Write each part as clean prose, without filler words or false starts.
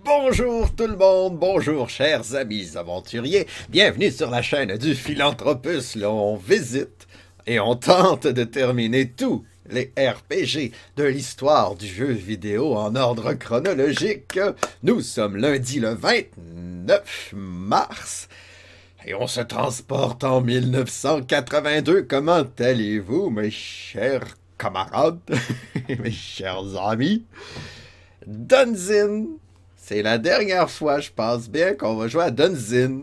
Bonjour tout le monde, bonjour chers amis aventuriers, bienvenue sur la chaîne du Philanthropus. Là on visite et on tente de terminer tous les RPG de l'histoire du jeu vidéo en ordre chronologique. Nous sommes lundi le 29 mars et on se transporte en 1982. Comment allez-vous mes chers camarades, mes chers amis? Dunzin! C'est la dernière fois, je pense bien, qu'on va jouer à Dunzin.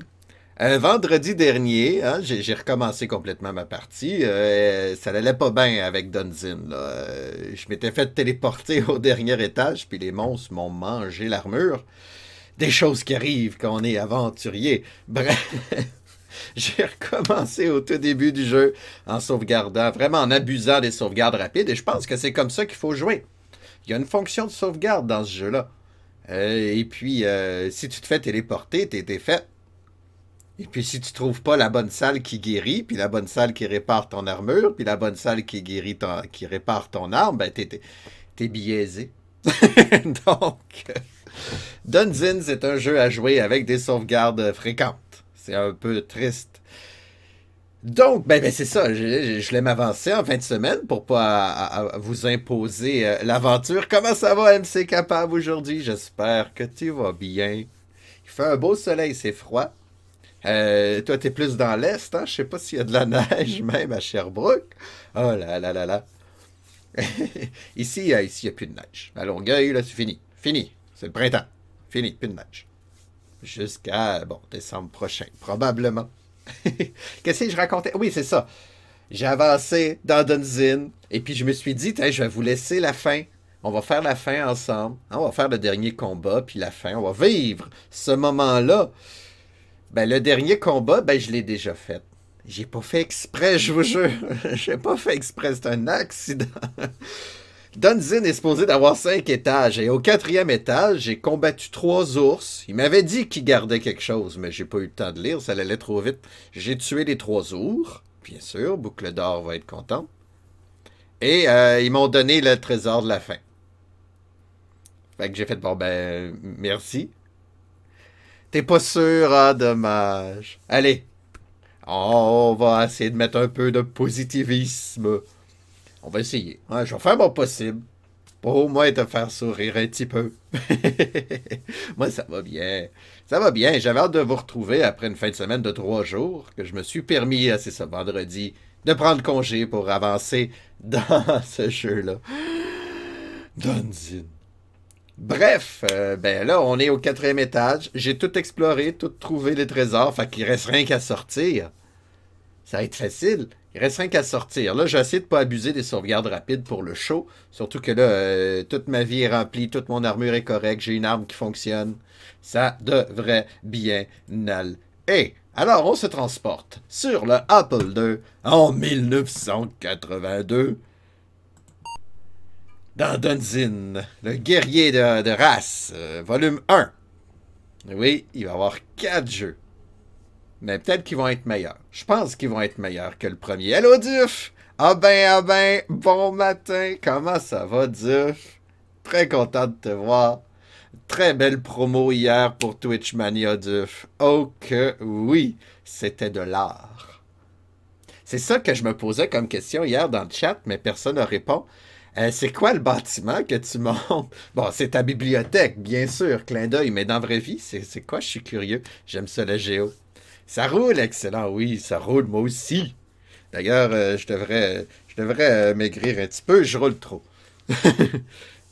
Vendredi dernier, hein, j'ai recommencé complètement ma partie. Ça n'allait pas bien avec Dunzin. Je m'étais fait téléporter au dernier étage, puis les monstres m'ont mangé l'armure. Des choses qui arrivent quand on est aventurier. Bref, j'ai recommencé au tout début du jeu en sauvegardant, vraiment en abusant des sauvegardes rapides. Et je pense que c'est comme ça qu'il faut jouer. Il y a une fonction de sauvegarde dans ce jeu-là. Et puis, si tu te fais téléporter, t'es fait. Et puis, si tu trouves pas la bonne salle qui guérit, puis la bonne salle qui répare ton armure, puis la bonne salle qui guérit qui répare ton arme, ben t'es biaisé. Donc, Dunzin, c'est un jeu à jouer avec des sauvegardes fréquentes. C'est un peu triste. Donc, ben c'est ça, je voulais m'avancer en fin de semaine pour pas vous imposer l'aventure. Comment ça va, MC Capable, aujourd'hui? J'espère que tu vas bien. Il fait un beau soleil, c'est froid. Toi, t'es plus dans l'Est, hein? Je sais pas s'il y a de la neige même à Sherbrooke. Oh là là là là. Ici, il n'y a plus de neige. À Longueuil, là, c'est fini. Fini. C'est le printemps. Fini, plus de neige. Jusqu'à, bon, décembre prochain, probablement. Qu'est-ce que je racontais? Oui, c'est ça. J'ai avancé dans Dunzin et puis je me suis dit, je vais vous laisser la fin. On va faire la fin ensemble. On va faire le dernier combat, puis la fin. On va vivre ce moment-là. Ben, le dernier combat, ben, je l'ai déjà fait. J'ai pas fait exprès, je vous jure. J'ai pas fait exprès, c'est un accident. Dunzin est supposé d'avoir 5 étages. Et au 4e étage, j'ai combattu 3 ours. Il m'avait dit qu'il gardait quelque chose, mais j'ai pas eu le temps de lire, ça allait trop vite. J'ai tué les 3 ours, bien sûr, Boucle d'Or va être content. Et ils m'ont donné le trésor de la fin. Fait que j'ai fait, bon ben, merci. T'es pas sûr, ah, dommage. Allez, on va essayer de mettre un peu de positivisme. On va essayer. Ouais, je vais faire mon possible pour au moins te faire sourire un petit peu. Moi, ça va bien. Ça va bien. J'avais hâte de vous retrouver après une fin de semaine de 3 jours que je me suis permis, c'est ça, vendredi, de prendre congé pour avancer dans ce jeu-là. Dunzin. Bref, ben là, on est au 4e étage. J'ai tout exploré, tout trouvé les trésors. Fait qu'il reste rien qu'à sortir. Ça va être facile. Il reste rien qu'à sortir. Là, j'ai essayé de ne pas abuser des sauvegardes rapides pour le show. Surtout que là, toute ma vie est remplie, toute mon armure est correcte, j'ai une arme qui fonctionne. Ça devrait bien aller. Alors, on se transporte sur le Apple II en 1982. Dans Dunzin, le guerrier de race, volume 1. Oui, il va y avoir 4 jeux. Mais peut-être qu'ils vont être meilleurs. Je pense qu'ils vont être meilleurs que le premier. Hello, Duf! Ah ben, bon matin. Comment ça va, Duf? Très content de te voir. Très belle promo hier pour Twitch Mania, Duf. Oh que oui, c'était de l'art. C'est ça que je me posais comme question hier dans le chat, mais personne ne répond. C'est quoi le bâtiment que tu montes? Bon, c'est ta bibliothèque, bien sûr, clin d'œil, mais dans la vraie vie, c'est quoi? Je suis curieux. J'aime ça, le géo. Ça roule, excellent, oui, ça roule, moi aussi. D'ailleurs, je devrais maigrir un petit peu, je roule trop.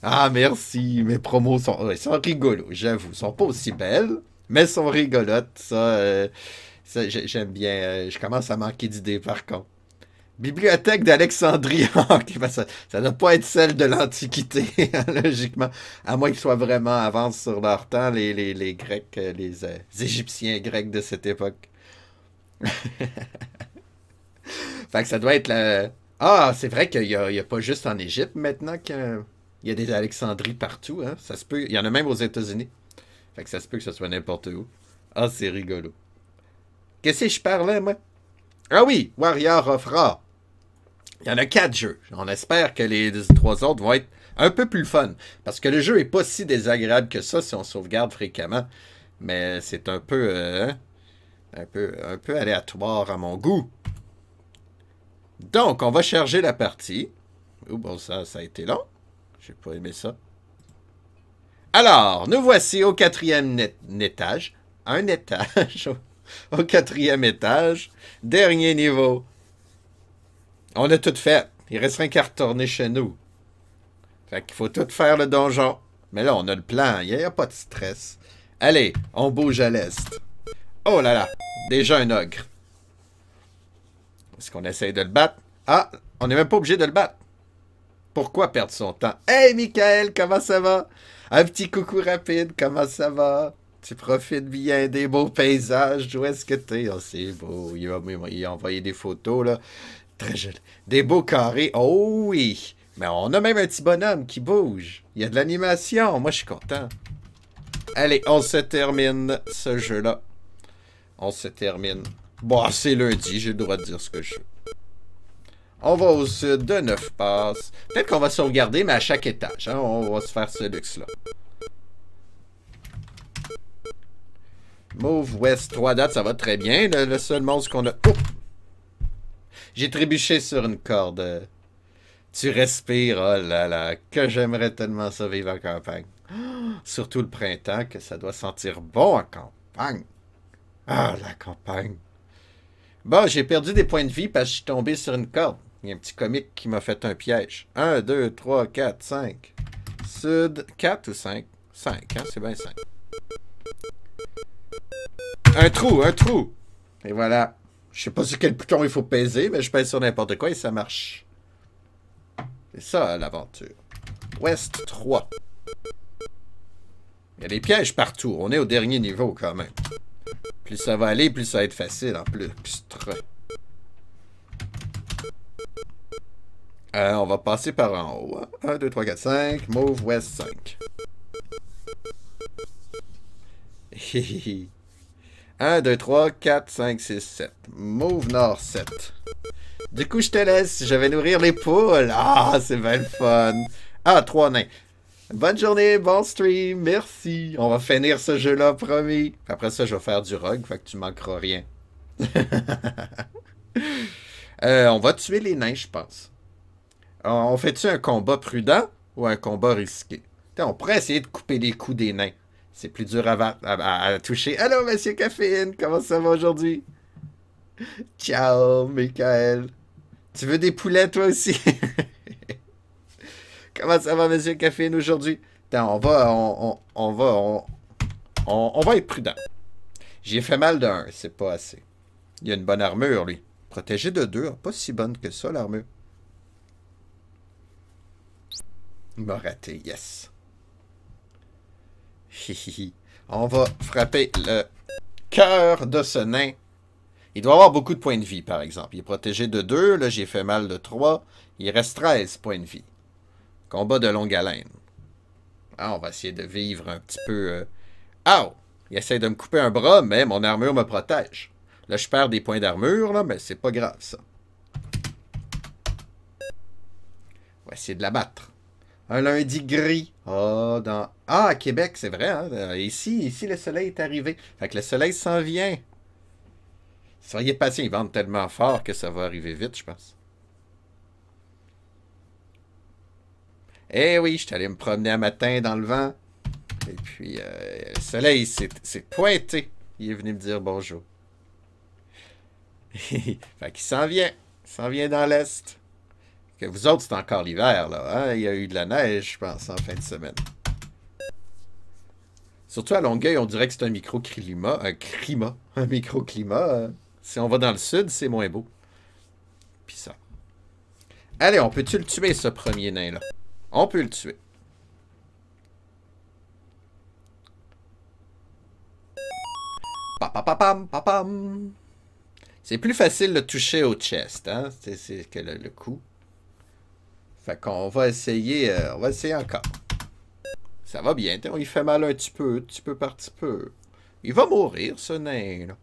Ah, merci, mes promos sont rigolos, j'avoue. Ils sont pas aussi belles, mais sont rigolotes. Ça j'aime bien. Je commence à manquer d'idées, par contre. Bibliothèque d'Alexandrie. Ça ne doit pas être celle de l'Antiquité, logiquement. À moins qu'ils soient vraiment avance sur leur temps, les Grecs, les Égyptiens grecs de cette époque. Fait que ça doit être la... Ah, c'est vrai qu'il y a pas juste en Égypte maintenant qu'il y a des Alexandries partout. Hein? Ça se peut. Il y en a même aux États-Unis. Fait que ça se peut que ce soit n'importe où. Ah, c'est rigolo. Qu'est-ce que je parlais, moi? Ah oui, Warrior of Ra. Il y en a 4 jeux. On espère que les 3 autres vont être Un peu plus le fun, parce que le jeu est pas si désagréable que ça si on sauvegarde fréquemment, mais c'est un peu aléatoire à mon goût. Donc, on va charger la partie. Oh, bon, ça a été long. J'ai pas aimé ça. Alors, nous voici au quatrième étage. Un étage. Au quatrième étage. Dernier niveau. On a tout fait. Il resterait qu'à retourner chez nous. Fait qu'il faut tout faire le donjon. Mais là, on a le plan. Il n'y a pas de stress. Allez, on bouge à l'est. Oh là là. Déjà un ogre. Est-ce qu'on essaye de le battre? Ah, on n'est même pas obligé de le battre. Pourquoi perdre son temps? Hey, Michael, comment ça va? Un petit coucou rapide, comment ça va? Tu profites bien des beaux paysages. Où est-ce que t'es? Oh, c'est beau. Il a envoyé des photos, là. Très joli. Des beaux carrés. Oh oui. Mais on a même un petit bonhomme qui bouge. Il y a de l'animation. Moi, je suis content. Allez, on se termine ce jeu-là. On se termine. Bon, c'est lundi. J'ai le droit de dire ce que je veux. On va au sud de 9 passes. Peut-être qu'on va sauvegarder, mais à chaque étage. Hein, on va se faire ce luxe-là. Move West 3 dates, ça va très bien. Le seul monstre qu'on a... Oh! J'ai trébuché sur une corde. Tu respires. Oh là là. Que j'aimerais tellement ça vivre en campagne. Surtout le printemps, que ça doit sentir bon en campagne. Ah, la campagne. Bon, j'ai perdu des points de vie parce que je suis tombé sur une corde. Il y a un petit comique qui m'a fait un piège. 1, 2, 3, 4, 5. Sud, 4 ou 5? 5, hein? C'est bien 5. Un trou, un trou! Et voilà. Je sais pas sur quel bouton il faut peser, mais je pèse sur n'importe quoi et ça marche. C'est ça, l'aventure. Ouest 3. Il y a des pièges partout. On est au dernier niveau, quand même. Plus ça va aller, plus ça va être facile, en plus. On va passer par en haut. 1, 2, 3, 4, 5. Move West 5. 1, 2, 3, 4, 5, 6, 7. Move Nord 7. Du coup, je te laisse. Je vais nourrir les poules. Ah, c'est bien le fun. Ah, 3 nains. Bonne journée, bon stream. Merci. On va finir ce jeu-là, promis. Après ça, je vais faire du rogue, fait que tu manqueras rien. On va tuer les nains, je pense. On fait-tu un combat prudent ou un combat risqué? T'sais, on pourrait essayer de couper les coups des nains. C'est plus dur à toucher. Allô, Monsieur Caféine, comment ça va aujourd'hui? Ciao, Michael. Tu veux des poulets, toi aussi? Comment ça va, Monsieur Caféine, aujourd'hui? On va être prudent. J'y ai fait mal de 1, c'est pas assez. Il a une bonne armure, lui. Protégé de 2, pas si bonne que ça, l'armure. Il m'a raté, yes. On va frapper le cœur de ce nain. Il doit avoir beaucoup de points de vie, par exemple. Il est protégé de 2, là j'ai fait mal de 3. Il reste 13 points de vie. Combat de longue haleine. Ah, on va essayer de vivre un petit peu... Ah! Il essaie de me couper un bras, mais mon armure me protège. Là, je perds des points d'armure, là, mais c'est pas grave, ça. On va essayer de la battre. Un lundi gris. Ah, à Québec, c'est vrai. Hein? Ici, le soleil est arrivé. Fait que le soleil s'en vient. Soyez patient, ils vendent tellement fort que ça va arriver vite, je pense. Eh oui, je suis allé me promener un matin dans le vent. Et puis, le soleil s'est pointé. Il est venu me dire bonjour. Fait qu'il s'en vient. Il s'en vient dans l'Est. Que vous autres, c'est encore l'hiver, là. Hein? Il y a eu de la neige, je pense, en fin de semaine. Surtout à Longueuil, on dirait que c'est un microclimat. Un microclimat. Si on va dans le sud, c'est moins beau. Puis ça. Allez, on peut-tu le tuer, ce premier nain-là? On peut le tuer. Papapam, papam. C'est plus facile de toucher au chest, hein? C'est que le coup. Fait qu'on va essayer. On va essayer encore. Ça va bien. Il fait mal un petit peu par petit peu. Il va mourir, ce nain, là.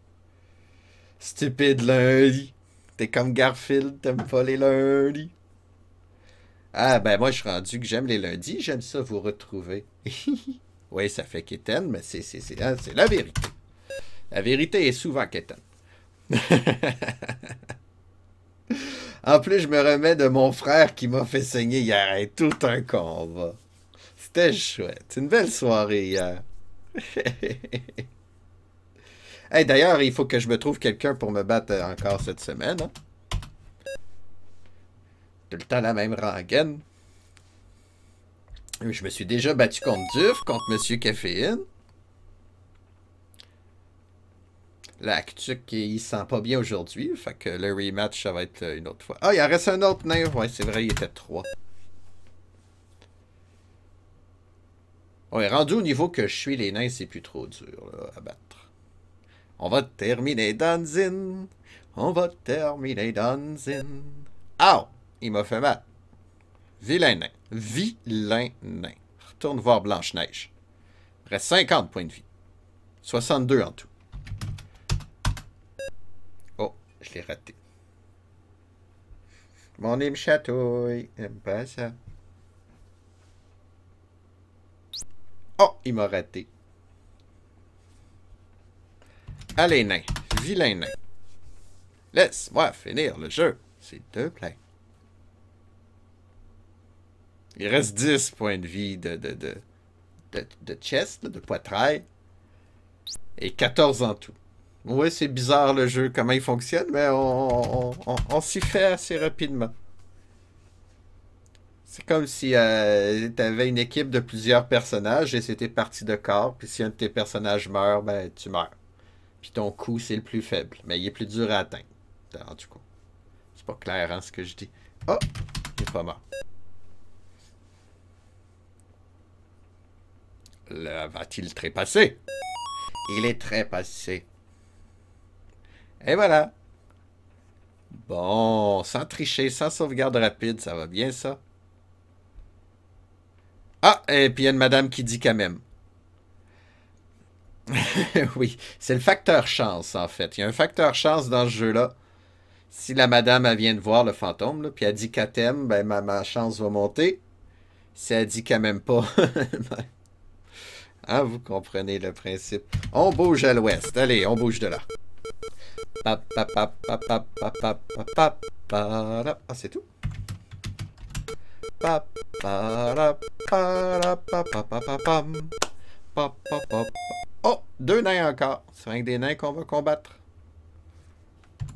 Stupide lundi. T'es comme Garfield, t'aimes pas les lundis. Ah, ben moi, je suis rendu que j'aime les lundis. J'aime ça vous retrouver. Oui, ça fait quétaine, mais c'est la vérité. La vérité est souvent quétaine. En plus, je me remets de mon frère qui m'a fait saigner hier. Hey, tout un combat. C'était chouette. C'est une belle soirée hier. Hey, d'ailleurs, il faut que je me trouve quelqu'un pour me battre encore cette semaine. Hein? Tout le temps la même rengaine. Je me suis déjà battu contre Duf, contre Monsieur Caféine. Là, Actuc, il se sent pas bien aujourd'hui. Fait que le rematch, ça va être une autre fois. Ah, il en reste un autre nain. Ouais, c'est vrai, il était 3. Ouais, rendu au niveau que je suis, les nains, c'est plus trop dur là, à battre. On va terminer Danzin. On va terminer Danzin. Ah! Il m'a fait mal. Vilain nain. Vilain nain. Retourne voir Blanche-Neige. Reste 50 points de vie. 62 en tout. Oh, je l'ai raté. Mon nez me chatouille. J'aime pas ça. Oh, il m'a raté. Allez, nain. Vilain nain. Laisse-moi finir le jeu, s'il te plaît. Il reste 10 points de vie de chest, de poitrail. Et 14 en tout. Oui, c'est bizarre le jeu, comment il fonctionne, mais on s'y fait assez rapidement. C'est comme si t'avais une équipe de plusieurs personnages et c'était parti de corps. Puis si un de tes personnages meurt, ben tu meurs. Puis ton coup, c'est le plus faible. Mais il est plus dur à atteindre. En tout cas. C'est pas clair, hein, ce que je dis. Oh! Il est pas mort. Là, va-t-il trépasser? Il est trépassé. Et voilà. Bon, sans tricher, sans sauvegarde rapide, ça va bien, ça? Ah, et puis il y a une madame qui dit quand même. Oui, c'est le facteur chance, en fait. Il y a un facteur chance dans ce jeu-là. Si la madame, elle vient de voir le fantôme, là, puis elle dit qu'elle t'aime, ben ma chance va monter. Si elle dit qu'elle m'aime pas, ben, hein, vous comprenez le principe. On bouge à l'ouest. Allez, on bouge de là. Ah, c'est tout. Oh, 2 nains encore. C'est avec des nains qu'on va combattre.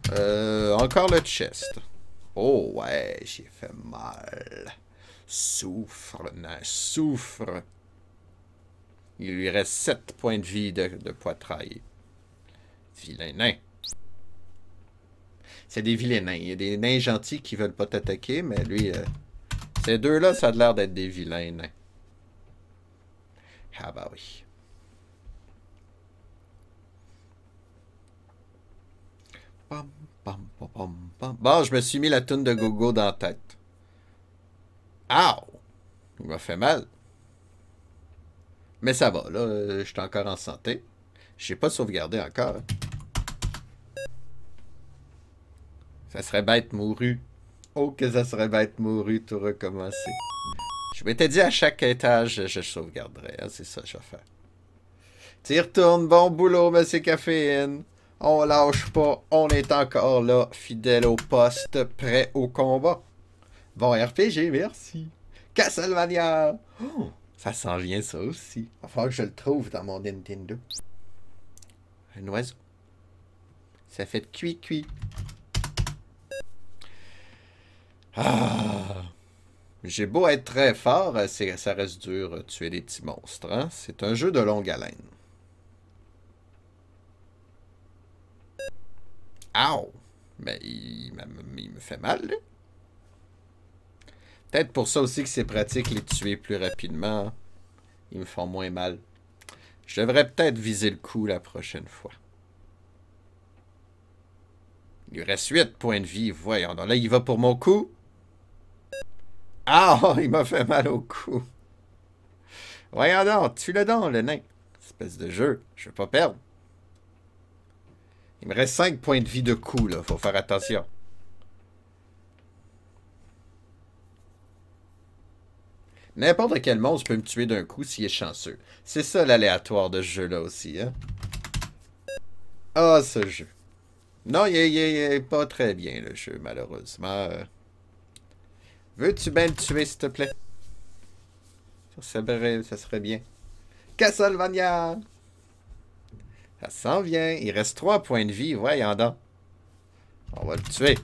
Encore le chest. Oh ouais, j'ai fait mal. Souffre, nain, souffre. Il lui reste 7 points de vie de poitrail. Vilain nain. C'est des vilains nains. Il y a des nains gentils qui veulent pas t'attaquer, mais lui, ces deux-là, ça a l'air d'être des vilains nains. Ah bah oui. Pam, pam, pam, pam, pam. Bon, je me suis mis la toune de Gogo dans la tête. Ow! Il m'a fait mal. Mais ça va, là, je suis encore en santé. J'ai pas sauvegardé encore. Ça serait bête mouru. Oh, que ça serait bête mouru, tout recommencer. Je m'étais dit à chaque étage, je sauvegarderais. Hein, c'est ça que je vais faire. T'y retournes, bon boulot, monsieur Caféine. On lâche pas, on est encore là, fidèle au poste, prêt au combat. Bon RPG, merci. Castlevania! Oh, ça s'en vient, ça aussi. Il va falloir que je le trouve dans mon Nintendo. Un oiseau. Ça fait cuit-cuit. Ah! J'ai beau être très fort, ça reste dur tuer des petits monstres. Hein? C'est un jeu de longue haleine. Ow! Mais il me fait mal, là. Peut-être pour ça aussi que c'est pratique les tuer plus rapidement. Ils me font moins mal. Je devrais peut-être viser le coup la prochaine fois. Il lui reste 8 points de vie. Voyons donc. Là, il va pour mon coup. Ah! Il m'a fait mal au cou. Voyons donc. Tue-le donc, le nain. Espèce de jeu. Je veux pas perdre. Il me reste 5 points de vie de coup, là. Faut faire attention. N'importe quel monstre peut me tuer d'un coup s'il est chanceux. C'est ça l'aléatoire de ce jeu-là aussi, hein. Ah, ce jeu. Non, il est pas très bien, le jeu, malheureusement. Veux-tu bien le tuer, s'il te plaît? Ça serait bien. Castlevania! Ça s'en vient. Il reste 3 points de vie. Voyons donc. On va le tuer.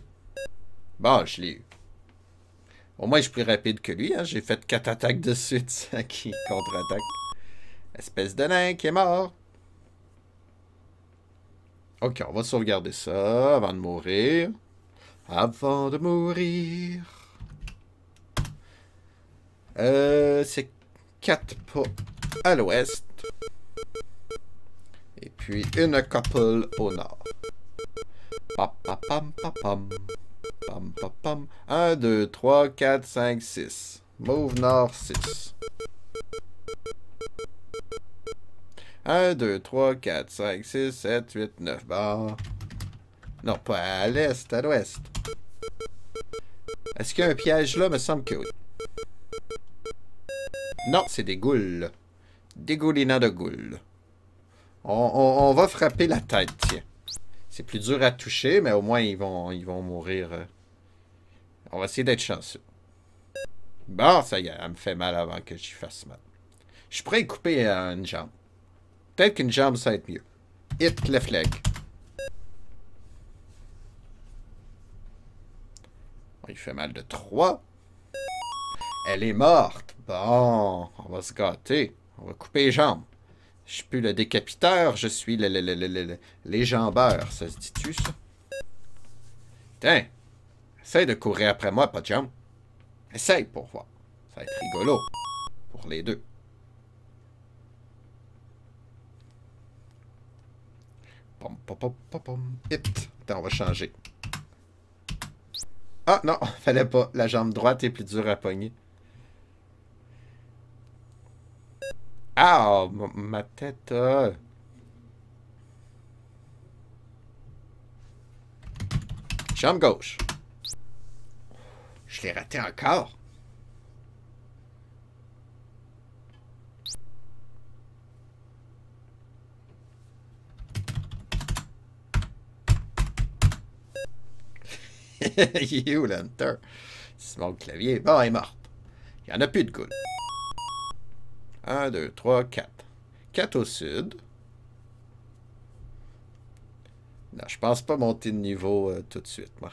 Bon, je l'ai eu. Au moins, je suis plus rapide que lui. Hein? J'ai fait 4 attaques de suite. Ça qui contre-attaque. Espèce de nain qui est mort. Ok, on va sauvegarder ça avant de mourir. Avant de mourir. C'est 4 pas à l'ouest. Et puis une couple au nord. Pam, pam, pam, pam, pam. Pam, pam, pam. 1, 2, 3, 4, 5, 6. Move nord 6. 1, 2, 3, 4, 5, 6, 7, 8, 9. Bon. Non, pas à l'est, à l'ouest. Est-ce qu'il y a un piège là? Me semble que oui. Non, c'est des goules. Des goulinats de goules. On va frapper la tête, tiens. C'est plus dur à toucher, mais au moins ils vont mourir. On va essayer d'être chanceux. Bon, ça y est, elle me fait mal avant que j'y fasse mal. Je pourrais y couper une jambe. Peut-être qu'une jambe, ça va être mieux. Hit left leg. Il fait mal de 3. Elle est morte. Bon, on va se gâter. On va couper les jambes. Je suis plus le décapiteur, je suis les jambeurs. Ça se dit-tu, ça? Tiens, essaye de courir après moi, pas de jambes. Essaye pour voir. Ça va être rigolo. Pour les deux. Pom, pom, pom, pom, pom. Hit. Attends, on va changer. Ah non, fallait pas. La jambe droite est plus dure à pogner. Ah, ma tête. Jambe gauche. Je l'ai raté encore. Il est où, l'hunter? C'est mon clavier. Bon, elle est morte. Il n'y en a plus de goule. 1, 2, 3, 4. 4 au sud. Non, je pense pas monter de niveau tout de suite, moi.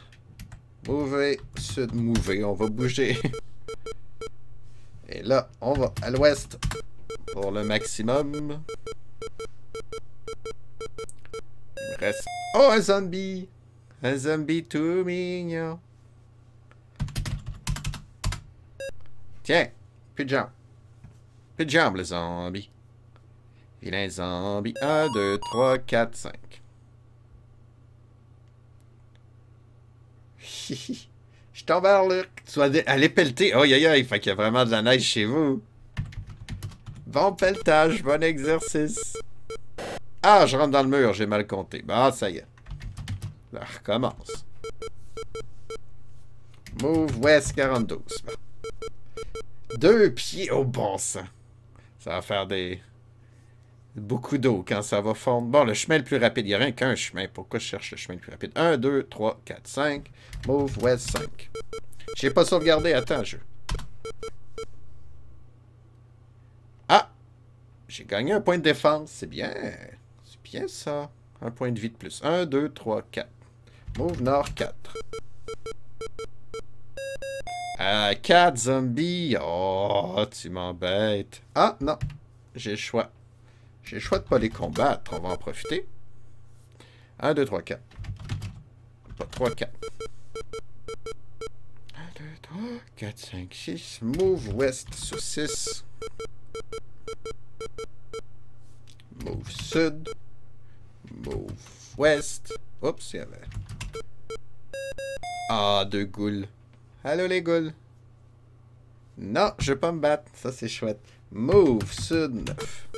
Mouver, sud, mouver. On va bouger. Et là, on va à l'ouest pour le maximum. Il me reste... Oh, un zombie! Un zombie tout mignon. Tiens, plus de jambes. Plus de jambes, le zombie. Vilain zombie. 1, 2, 3, 4, 5. Je tombe vers Luc. Tu vas aller pelleter. Aïe, aïe, aïe. Fait qu'il y a vraiment de la neige chez vous. Bon pelletage, bon exercice. Ah, je rentre dans le mur, j'ai mal compté. Bah, ça y est. Là, recommence. Move West 42. Bon. 2 pieds au bon sang. Ça va faire beaucoup d'eau quand ça va fondre. Bon, le chemin le plus rapide. Il n'y a rien qu'un chemin. Pourquoi je cherche le chemin le plus rapide? 1, 2, 3, 4, 5. Move West 5. J'ai pas sauvegardé. Attends, jeu. Ah! J'ai gagné un point de défense. C'est bien. C'est bien ça. Un point de vie de plus. 1, 2, 3, 4. Move nord 4. 4 zombies. Oh, tu m'embêtes. Ah, non. J'ai le choix. J'ai le choix de pas les combattre. On va en profiter. 1, 2, 3, 4. Pas 3, 4. 1, 2, 3, 4, 5, 6. Move ouest sur 6. Move sud. Move ouest. Oups, il y avait... Ah, 2 ghouls. Allô, les ghouls. Non, je vais pas me battre. Ça, c'est chouette. Move sud 9.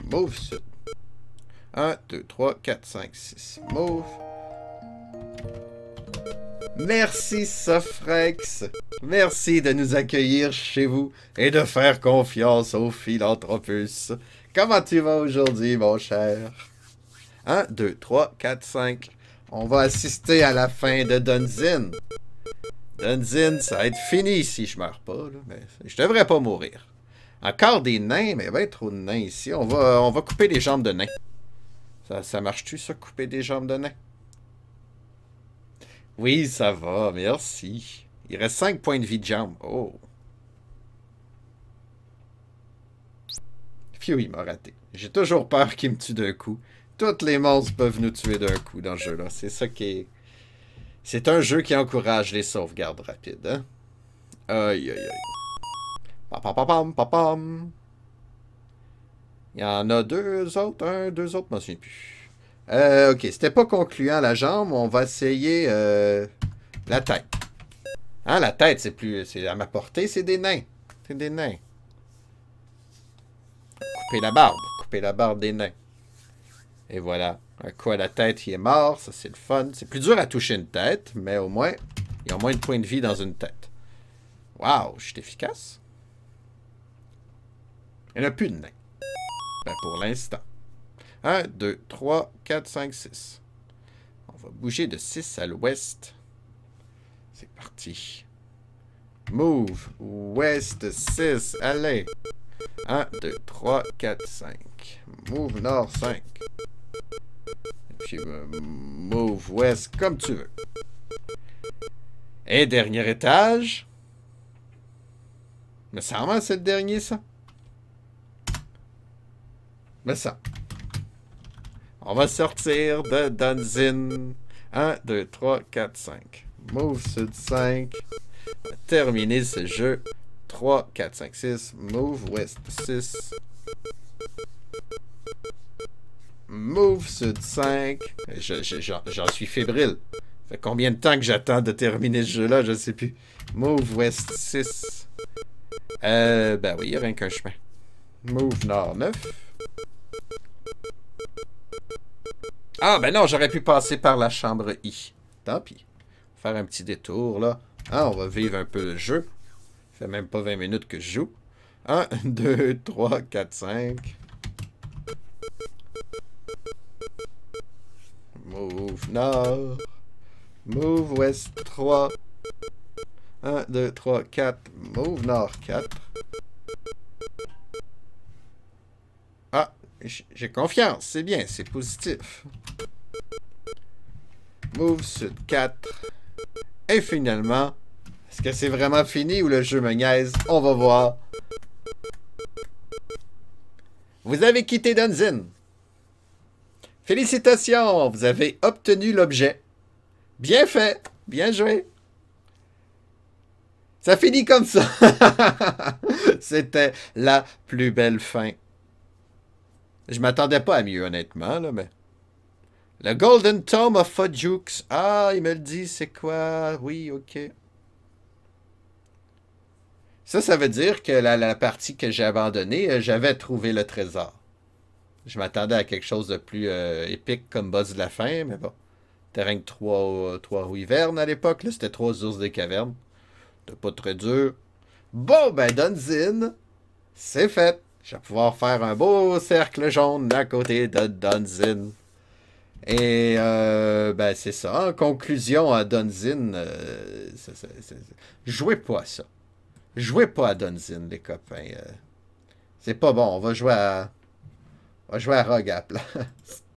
Move sud. 1, 2, 3, 4, 5, 6. Move. Merci Sofrex. Merci de nous accueillir chez vous et de faire confiance au Philanthropus. Comment tu vas aujourd'hui, mon cher? 1, 2, 3, 4, 5. On va assister à la fin de Dunzin. Dunzin, ça va être fini si je meurs pas, là, mais je devrais pas mourir. Encore des nains, mais il va y avoir trop de nains ici. On va couper les jambes de nains. Ça marche-tu, ça, couper des jambes de nains? Oui, ça va, merci. Il reste 5 points de vie de jambes. Oh. Phew, il m'a raté. J'ai toujours peur qu'il me tue d'un coup. Tous les monstres peuvent nous tuer d'un coup dans ce jeu-là. C'est ça qui est... C'est un jeu qui encourage les sauvegardes rapides, hein? Aïe, aïe, aïe. Papam, papam. Il y en a deux autres, deux autres, je m'en souviens plus. Ok, c'était pas concluant la jambe, on va essayer la tête. Hein, la tête, c'est plus... C'est à ma portée, c'est des nains. C'est des nains. Couper la barbe des nains. Et voilà. Un coup à la tête, il est mort. Ça, c'est le fun. C'est plus dur à toucher une tête, mais au moins, il y a moins de points de vie dans une tête. Waouh, je suis efficace. Il n'y en a plus de nains. Ben, pour l'instant. 1, 2, 3, 4, 5, 6. On va bouger de 6 à l'ouest. C'est parti. Move. Ouest 6. Allez. 1, 2, 3, 4, 5. Move nord 5. Et puis move ouest comme tu veux. Et dernier étage. Mais ça vraiment c'est le dernier ça. Mais ça. On va sortir de Dunzin. 1, 2, 3, 4, 5. Move sud 5. On va terminer ce jeu. 3, 4, 5, 6. Move ouest 6. Move sud 5. J'en suis fébrile. Ça fait combien de temps que j'attends de terminer ce jeu-là? Je ne sais plus. Move ouest 6. Ben oui, il n'y a rien qu'un chemin. Move nord 9. Ah, ben non, j'aurais pu passer par la chambre I. Tant pis. Faire un petit détour, là. Ah, on va vivre un peu le jeu. Ça fait même pas 20 minutes que je joue. 1, 2, 3, 4, 5. Move nord. Move ouest 3. 1, 2, 3, 4. Move nord 4. Ah, j'ai confiance. C'est bien, c'est positif. Move sud 4. Et finalement, est-ce que c'est vraiment fini ou le jeu me niaise? On va voir. Vous avez quitté Dunzin. Félicitations, vous avez obtenu l'objet. Bien fait, bien joué. Ça finit comme ça. C'était la plus belle fin. Je m'attendais pas à mieux, honnêtement, là, mais... Le Golden Tome of Fudjux. Ah, il me le dit, c'est quoi? Oui, ok. Ça veut dire que la partie que j'ai abandonnée, j'avais trouvé le trésor. Je m'attendais à quelque chose de plus épique comme boss de la fin, mais bon. Terrain de 3 wyvernes à l'époque, là, c'était 3 ours des cavernes. C'était pas très dur. Bon, ben, Dunzin, c'est fait. Je vais pouvoir faire un beau cercle jaune à côté de Dunzin. Et, ben, c'est ça. En conclusion, à Dunzin, jouez pas à ça. Jouez pas à Dunzin, les copains. C'est pas bon. On va jouer à Rogue à la place.